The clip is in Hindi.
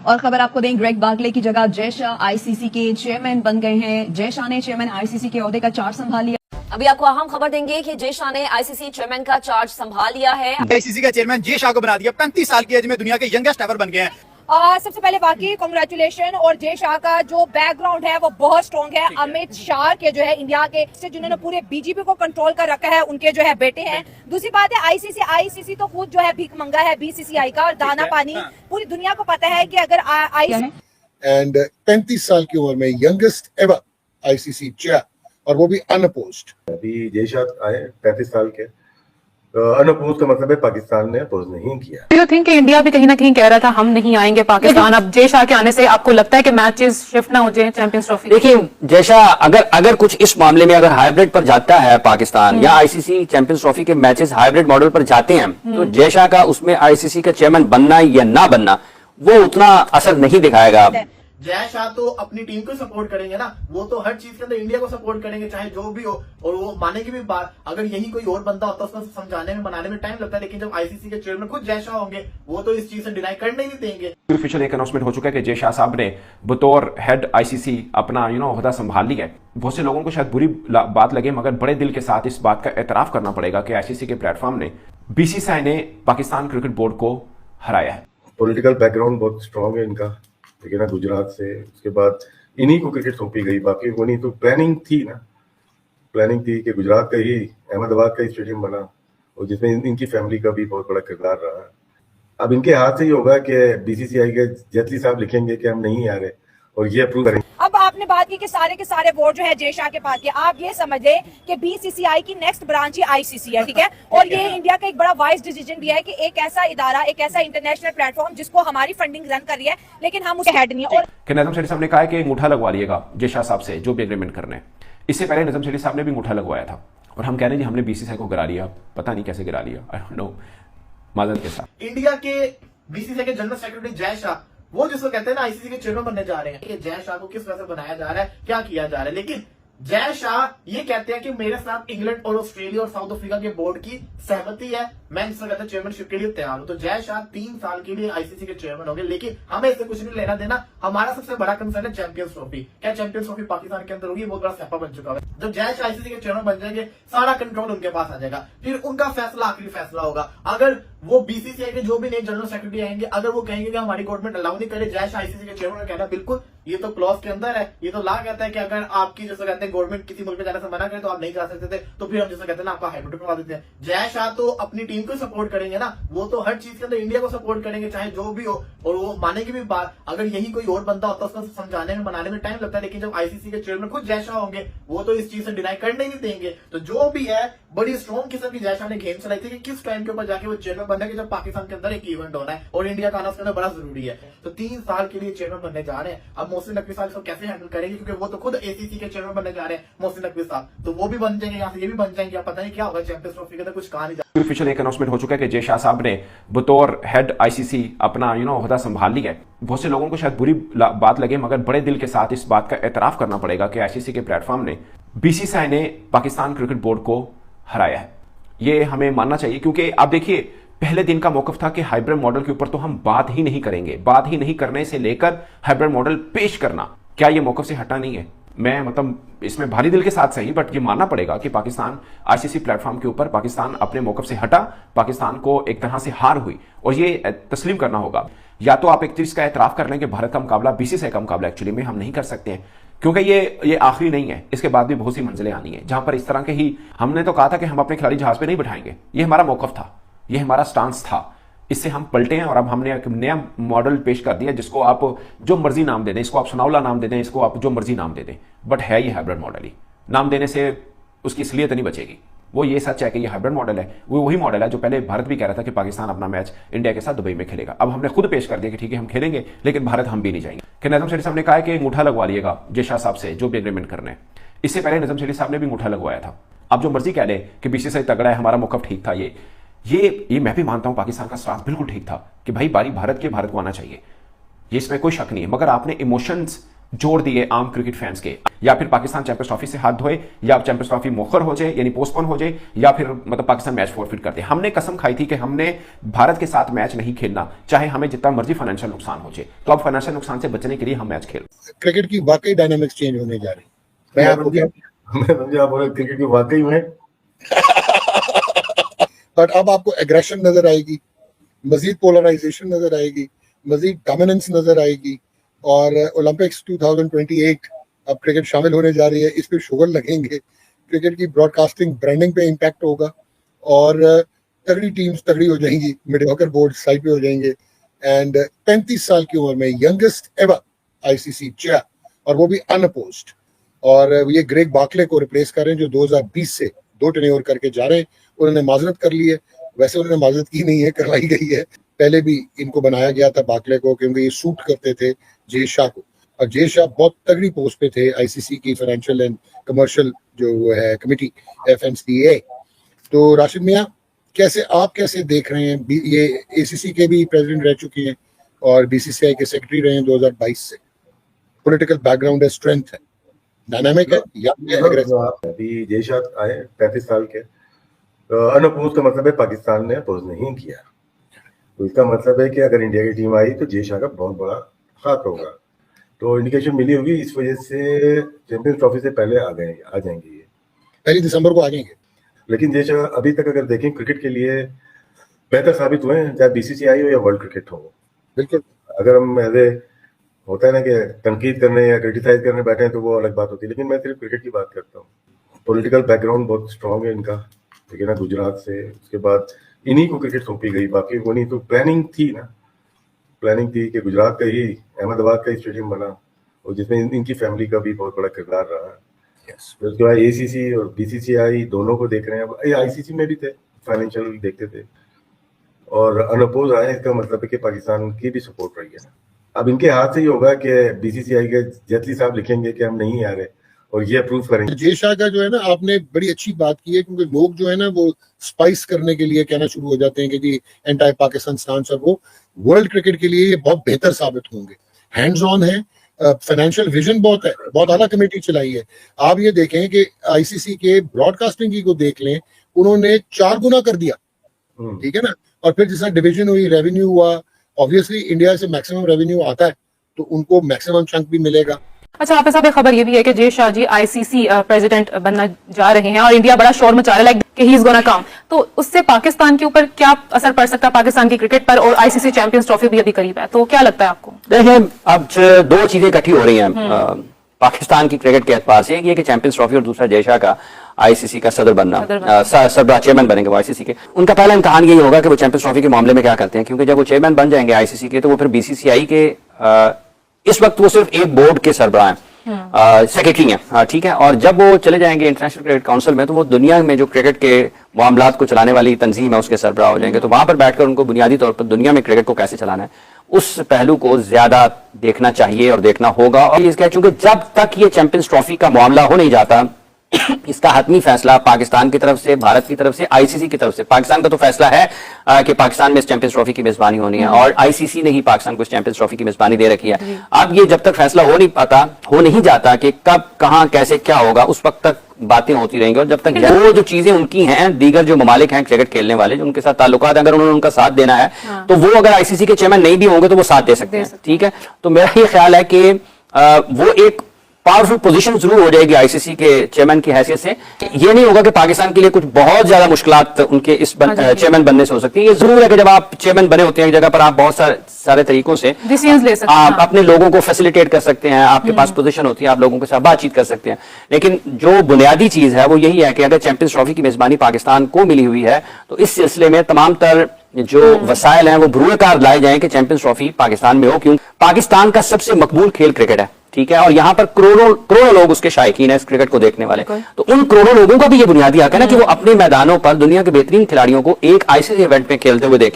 और खबर आपको दें, ग्रेग बार्कले की जगह जय शाह आईसीसी के चेयरमैन बन गए हैं। जय शाह ने चेयरमैन आईसीसी के ओहदे का चार्ज संभाल लिया। अभी आपको अहम खबर देंगे कि जय शाह ने आईसीसी चेयरमैन का चार्ज संभाल लिया है। आईसीसी का चेयरमैन जय शाह को बना दिया। 35 साल की एज में दुनिया के यंगेस्ट एवर बन गए हैं। सबसे पहले बाकी कांग्रेचुलेशन। और जय शाह का जो बैकग्राउंड है वो बहुत स्ट्रॉन्ग है। अमित शाह के जो है इंडिया के से जिन्होंने पूरे बीजेपी को कंट्रोल कर रखा है, उनके जो है बेटे हैं। दूसरी बात है आईसीसी तो खुद जो है भीख मंगा है बीसीसीआई का, और दाना पानी पूरी दुनिया को पता है कि अगर एंड 35 साल की उम्र में यंगेस्ट एवर आईसीसी चेयर, और वो भी अनअपोज्ड। अभी जय शाह आए 35 साल के, अनअपोज का मतलब है पाकिस्तान ने अपोज नहीं किया। यू थिंक इंडिया भी कहीं ना कहीं कह रहा था हम नहीं आएंगे पाकिस्तान। अब जय शाह के आने से आपको लगता है कि मैचेस शिफ्ट ना हो जाए चैंपियंस ट्रॉफी? देखिए, जय शाह अगर कुछ इस मामले में अगर हाइब्रिड पर जाता है पाकिस्तान, या आईसीसी चैंपियंस ट्रॉफी के मैचेस हाइब्रिड मॉडल पर जाते हैं, तो जय शाह का उसमें आईसीसी का चेयरमैन बनना या ना बनना वो उतना असर नहीं दिखाएगा। जय शाह तो अपनी टीम को सपोर्ट करेंगे ना, वो तो हर चीज के अंदर इंडिया को सपोर्ट करेंगे चाहे जो भी हो। और वो मानेंगे भी बात, अगर यही कोई और बंदा होता उसको समझाने में बनाने में टाइम लगता है, लेकिन जब आईसीसी के चेयरमैन खुद जय शाह होंगे वो तो इस चीज से डिनाई करने ही नहीं देंगे। ऑफिशियल एक अनाउंसमेंट हो चुका है कि जय शाह साहब ने बतौर हेड आईसीसी अपना ओहदा संभाल लिया है। बहुत से लोगों को शायद बुरी बात लगे, मगर बड़े दिल के साथ इस बात का एतराफ करना पड़ेगा कि आईसीसी के प्लेटफॉर्म ने बीसीसीआई ने पाकिस्तान क्रिकेट बोर्ड को हराया है। पॉलिटिकल बैकग्राउंड बहुत स्ट्रांग है इनका, ठीक है ना, गुजरात से। उसके बाद इन्हीं को क्रिकेट सौंपी गई, बाकी को नहीं। तो प्लानिंग थी कि गुजरात का ही, अहमदाबाद का ही स्टेडियम बना, और जिसमें इनकी फैमिली का भी बहुत बड़ा किरदार रहा है। अब इनके हाथ से ही होगा कि बीसीसीआई के जेटली साहब लिखेंगे कि हम नहीं आ रहे और ये अप्रूव करेंगे। अब आपने बात की कि सारे के सारे वोट जो है जय शाह के पास के, आप ये समझ लें कि बीसीसीआई की नेक्स्ट ब्रांच ही आईसीसी है, ठीक है। और ये इंडिया का एक बड़ा वाइज डिसीजन भी है कि एक ऐसा इदारा, एक ऐसा इंटरनेशनल प्लेटफॉर्म जिसको हमारी फंडिंग रन कर रही है, लेकिन हम उसके हेड नहीं है। और नजम शेट्टी साहब ने कहा है कि अंगूठा लगवा लिएगा जय शाह साहब से जो भी एग्रीमेंट करने। इससे पहले नजम शेट्टी साहब ने भी अंगूठा लगवाया था, और हम कह रहे हैं हमने बीसीसीआई को गिरा लिया, पता नहीं कैसे गिरा लिया, आई डोंट नो, माजरत के साथ। इंडिया के बीसीसीआई के जनरल सेक्रेटरी जय शाह, वो जिसको कहते हैं ना आईसीसी के चेयरमैन बनने जा रहे हैं, कि जय शाह को किस तरह से बनाया जा रहा है, क्या किया जा रहा है। लेकिन जय शाह ये कहते हैं कि मेरे साथ इंग्लैंड और ऑस्ट्रेलिया और साउथ अफ्रीका के बोर्ड की सहमति है, मैं इससे कहते हैं चेयरमैनशिप के लिए तैयार हूं। तो जय शाह 3 साल के लिए आईसीसी के चेयरमैन होंगे, लेकिन हमें इससे कुछ नहीं लेना देना। हमारा सबसे बड़ा कंसर्न है चैंपियंस ट्रॉफी। क्या चैंपियंस ट्रॉफी पाकिस्तान के अंदर होगी? बहुत बड़ा स्यापा बन चुका है। जब जय शाह आईसीसी के चेयरमैन बन जाएंगे, सारा कंट्रोल उनके पास आ जाएगा, फिर उनका फैसला आखिरी फैसला होगा। अगर वो बीसीसीआई के जो भी नए जनरल सेक्रेटरी आएंगे, अगर वो कहेंगे कि हमारी गवर्नमेंट अलाउ नहीं करे जय शाह आईसीसी के चेयरमैन, कहना बिल्कुल ये तो क्लॉज के अंदर है, ये तो लॉ कहता है कि अगर आपकी जैसे कहते हैं गवर्नमेंट किसी मुल्क में जाने से मना करे तो आप नहीं जा सकते थे, तो फिर हम जैसे कहते हैं ना आपका हाइब्रिड करवा देते हैं। जय शाह तो अपनी टीम को सपोर्ट करेंगे ना, वो तो हर चीज के अंदर इंडिया को सपोर्ट करेंगे चाहे जो भी हो। और वो मानेंगे भी बात, अगर यही कोई और बंदा होता उसको समझाने में बनाने में टाइम लगता है, लेकिन जब आईसीसी के चेयरमैन खुद जय शाह होंगे वो तो इस चीज से डिनाई करने ही नहीं देंगे। तो जो भी है बड़ी स्ट्रॉन्ग किस्म की जय शाह ने गेम चलाई थी कि किस टाइम के ऊपर जाके वो चेयरमैन बनना है, जब पाकिस्तान के अंदर एक इवेंट होना है और इंडिया का आना उसके अंदर बड़ा जरूरी है। तो 3 साल के लिए चेयरमैन बनने जा रहे हैं। अब मोहसिन नकवी साहब इसको कैसे हैंडल करेंगे, क्योंकि वो तो खुद एसीसी के चेयरमैन बनने जा रहे हैं मोहसिन नकवी साहब, तो वो भी बन जाएंगे, यहाँ से ये भी बन जाएंगे। पता नहीं क्या होगा चैंपियंस ट्रॉफी के अंदर, कुछ कहा नहीं जा। ऑफिशियल एक अनाउंसमेंट हो चुका है कि जय शाह साहब ने बतौर हेड आईसीसी अपना ओहदा संभाल लिया है। बहुत से लोगों को शायद बुरी बात लगे, मगर बड़े दिल के साथ इस बात का एतराफ करना पड़ेगा कि आईसीसी के प्लेटफॉर्म ने बीसीसीआई ने पाकिस्तान क्रिकेट बोर्ड को हराया है। ये हमें मानना चाहिए, क्योंकि आप देखिए पहले दिन का मौकफ था कि हाइब्रिड मॉडल के ऊपर तो हम बात ही नहीं करेंगे, बात ही नहीं करने से लेकर हाइब्रिड मॉडल पेश करना, क्या ये मौकफ से हटा नहीं है? मैं मतलब इसमें भारी दिल के साथ सही, बट ये मानना पड़ेगा कि पाकिस्तान आईसीसी प्लेटफॉर्म के ऊपर पाकिस्तान अपने मौकफ से हटा, पाकिस्तान को एक तरह से हार हुई, और ये तस्लीम करना होगा। या तो आप एक चीज का एतराफ कर लें कि भारत का मुकाबला बीसीसीआई का मुकाबला एक्चुअली में हम नहीं कर सकते हैं, क्योंकि ये आखिरी नहीं है, इसके बाद भी बहुत सी मंजिलें आनी है जहां पर इस तरह के ही, हमने तो कहा था कि हम अपने खिलाड़ी जहाज पे नहीं बिठाएंगे, ये हमारा मौकफ था, ये हमारा स्टांस था। इससे हम पलटे हैं और अब हमने एक नया मॉडल पेश कर दिया, जिसको आप जो मर्जी नाम दे दें, इसको आप सनाउल्ला नाम दे दें, इसको आप जो मर्जी नाम दे दें, बट है ये हाइब्रिड मॉडल ही। नाम देने से उसकी असलियत नहीं बचेगी। वो ये सच है कि ये हाइब्रिड मॉडल है, वो वही मॉडल है जो पहले भारत भी कह रहा था कि पाकिस्तान अपना मैच इंडिया के साथ दुबई में खेलेगा। अब हमने खुद पेश कर दिया कि ठीक है हम खेलेंगे, लेकिन भारत हम भी नहीं जाएंगे। कि नजम शेट्टी साहब ने कहा है कि अंगूठा लगवा लिएगा जय शाह साहब से जो भी एग्रीमेंट करने। इससे पहले नजम शेट्टी साहब ने भी अंगूठा लगवाया था। अब जो मर्जी कह ले कि बीसीसीआई तगड़ा है, हमारा मौकफ ठीक था, ये मैं भी मानता हूं पाकिस्तान का स्टांस बिल्कुल ठीक था कि भाई बारी भारत के, भारत को आना चाहिए, ये इसमें कोई शक नहीं है। मगर आपने इमोशंस जोड़ दिए आम क्रिकेट फैंस के, या फिर पाकिस्तान चैंपियंस ट्रॉफी से हाथ धोए, या चैंपियंस ट्रॉफी मुखर हो जाए यानी पोस्टपोन हो जाए, या फिर मतलब पाकिस्तान मैच फॉरफिट कर दे। हमने कसम खाई थी कि हमने भारत के साथ मैच नहीं खेलना, चाहे हमें जितना मर्जी फाइनेंशियल नुकसान हो जाए। तो अब फाइनेंशियल नुकसान से बचने के लिए हम मैच खेल। क्रिकेट की वाकई डायनामिक्स चेंज होने जा रही है। मैं समझा आप बोले क्रिकेट की वाकई में बट अब आपको एग्रेशन नजर आएगी, मजीद पोलराइजेशन नजर आएगी, मजीद डोमिनेंस नजर आएगी, और ओलंपिक्स 2028 अब क्रिकेट शामिल होने जा रही है, इस पे शुगर लगेंगे, क्रिकेट की ब्रॉडकास्टिंग ब्रांडिंग पे इम्पैक्ट होगा, और तगड़ी टीम्स तगड़ी हो जाएंगी, मीडियोकर बोर्ड साइड पे हो जाएंगे, एंड 35 साल की उम्र में यंगेस्ट एवर आईसीसी चेयर, और वो भी अनअपोज्ड, और ये ग्रेग बार्कले को रिप्लेस कर रहे हैं जो 2020 से 2 टेन्योर करके जा रहे हैं। उन्होंने माजरत कर ली है, वैसे उन्होंने माजरत की नहीं है, करवाई गई है। पहले भी इनको बनाया गया था बार्कले को, क्योंकि ये सूट करते थे जय शाह को, और जय शाह बहुत तगड़ी पोस्ट पे थे आईसीसी की फाइनेंशियल एंड कमर्शियल जो है कमिटी FNCA। तो राशिद मियां, आप कैसे देख रहे हैं, ये एसीसी के भी प्रेसिडेंट रह चुके हैं और बीसीसीआई के सेक्रेटरी रहे हैं 2022 से, पॉलिटिकल बैकग्राउंड है, स्ट्रेंथ है, डायनामिक है, या अभी जय शाह आए 35 साल के, अनअपोज का मतलब है पाकिस्तान ने अपोज नहीं किया, तो इसका मतलब है कि अगर इंडिया की टीम आई तो जय शाह का बहुत बड़ा हाथ होगा। तो इंडिकेशन मिली होगी, इस वजह से चैंपियंस ट्रॉफी से पहले आ जाएंगे ये 1 दिसंबर को आ जाएंगे। लेकिन जय शाह अभी तक अगर देखें क्रिकेट के लिए बेहतर साबित हुए हैं, चाहे बीसीसीआई हो या वर्ल्ड क्रिकेट हो। बिल्कुल, अगर हम होता है ना कि तनकीद करने या क्रिटिसाइज करने बैठे हैं तो वो अलग बात होती है, लेकिन मैं सिर्फ क्रिकेट की बात करता हूँ। पॉलिटिकल बैकग्राउंड बहुत स्ट्रांग है इनका, ठीक है ना, गुजरात से, उसके बाद इन्हीं को क्रिकेट सौंपी गई, बाकी को नहीं। तो प्लानिंग थी कि गुजरात का ही, अहमदाबाद का ही स्टेडियम बना, और जिसमें इनकी फैमिली का भी बहुत बड़ा किरदार रहा है। फिर उसके बाद एसीसी और बीसीसीआई दोनों को देख रहे हैं। अब आईसीसी में भी थे, फाइनेंशियल देखते थे, और अनअपोज आए, इसका मतलब है कि पाकिस्तान की भी सपोर्ट रही है। अब इनके हाथ से ही होगा कि बीसीसीआई के जेटली साहब लिखेंगे कि हम नहीं आ रहे, और ये अप्रूव करेंगे। जय शाह का जो है ना, आपने बड़ी अच्छी बात की है, क्योंकि लोग जो है ना वो स्पाइस करने के लिए कहना शुरू हो जाते हैं कि जी एंटी पाकिस्तान स्टांस, और वो वर्ल्ड क्रिकेट के लिए ये बहुत बेहतर साबित होंगे। हैंड्स ऑन है, फाइनेंशियल विजन बहुत है, बहुत आला कमेटी चलाई है। आप ये देखें कि आईसीसी के ब्रॉडकास्टिंग की को देख लें, उन्होंने 4 गुना कर दिया, ठीक है ना, और फिर जैसा डिवीजन हुई, रेवेन्यू हुआ, ऑब्वियसली इंडिया से मैक्सिमम रेवेन्यू आता है तो उनको मैक्सिमम चंक भी मिलेगा। अच्छा, हाफिज साहब, एक खबर ये भी है कि जय शाह जी आईसीसी प्रेसिडेंट बनना जा रहे हैं, और इंडिया बड़ा शोर मचा रहा है लाइक कि ही इज गोना कम, तो उससे पाकिस्तान के ऊपर क्या असर पड़ सकता है, पाकिस्तान की क्रिकेट पर? और आईसीसी चैंपियंस ट्रॉफी भी अभी करीब है, तो क्या लगता है आपको? देखिए, अब 2 चीजें इकट्ठी हो रही हैं पाकिस्तान की क्रिकेट के एतबार से। एक ये कि चैंपियंस ट्रॉफी, और दूसरा जय शाह का आईसीसी का सदर बनना, सरबराह चेयरमैन बनेंगे वो आईसीसी के। उनका पहला इम्तिहान यही होगा कि वो चैंपियंस ट्रॉफी के मामले में क्या करते हैं, क्योंकि जब वो चेयरमैन बन जाएंगे आईसीसी के, तो वो फिर बीसीसीआई के इस वक्त वो सिर्फ एक बोर्ड के सरबराह हैं, सेक्रेटरी हैं, ठीक है, और जब वो चले जाएंगे इंटरनेशनल क्रिकेट काउंसिल में, तो वो दुनिया में जो क्रिकेट के मामलात को चलाने वाली तंजीम है उसके सरबराह हो जाएंगे। तो वहां पर बैठकर उनको बुनियादी तौर पर दुनिया में क्रिकेट को कैसे चलाना है, उस पहलू को ज्यादा देखना चाहिए और देखना होगा। और इसका चूंकि जब तक ये चैंपियंस ट्रॉफी का मामला हो नहीं जाता, इसका हतमी फैसला पाकिस्तान की तरफ से, भारत की तरफ से, आईसीसी की तरफ से। पाकिस्तान का तो फैसला है कि पाकिस्तान में इस चैंपियंस ट्रॉफी की मेजबानी होनी है, और आईसीसी ने ही पाकिस्तान को इस चैंपियंस ट्रॉफी की मेजबानी दे रखी है। अब ये जब तक फैसला हो नहीं जाता कि कब, कहां, कैसे, क्या होगा, उस वक्त तक बातें होती रहेंगी। और जब तक वो जो चीजें उनकी हैं, दीगर जो ममालिक हैं क्रिकेट खेलने वाले, जो उनके साथ ताल्लुकात, अगर उन्होंने उनका साथ देना है, तो वो अगर आईसीसी के चेयरमैन नहीं भी होंगे तो वो साथ दे सकते हैं, ठीक है। तो मेरा ये ख्याल है कि वो एक पावरफुल पोजीशन जरूर हो जाएगी आईसीसी के चेयरमैन की हैसियत से। ये नहीं होगा कि पाकिस्तान के लिए कुछ बहुत ज्यादा मुश्किलात उनके इस चेयरमैन बनने से हो सकती है। ये जरूर है कि जब आप चेयरमैन बने होते हैं एक जगह पर, आप बहुत सारे तरीकों से डिसीजन ले सकते हैं, आप अपने लोगों को फैसिलिटेट कर सकते हैं, आपके पास पोजीशन होती है, आप लोगों के साथ बातचीत कर सकते हैं। लेकिन जो बुनियादी चीज है वो यही है कि अगर चैंपियंस ट्रॉफी की मेजबानी पाकिस्तान को मिली हुई है, तो इस सिलसिले में तमाम तर जो वसाइल हैं वो भरूएकार लाए जाएं कि चैंपियंस ट्रॉफी पाकिस्तान में हो, क्योंकि पाकिस्तान का सबसे मकबूल खेल क्रिकेट है, ठीक है, और यहाँ पर करोड़ों लोग उसके शायकीन है, इस क्रिकेट को देखने वाले। तो उन करोड़ों लोगों का भी ये बुनियादी हक है ना कि वो अपने मैदानों पर दुनिया के बेहतरीन खिलाड़ियों को एक आईसीसी इवेंट में खेलते हुए देखें।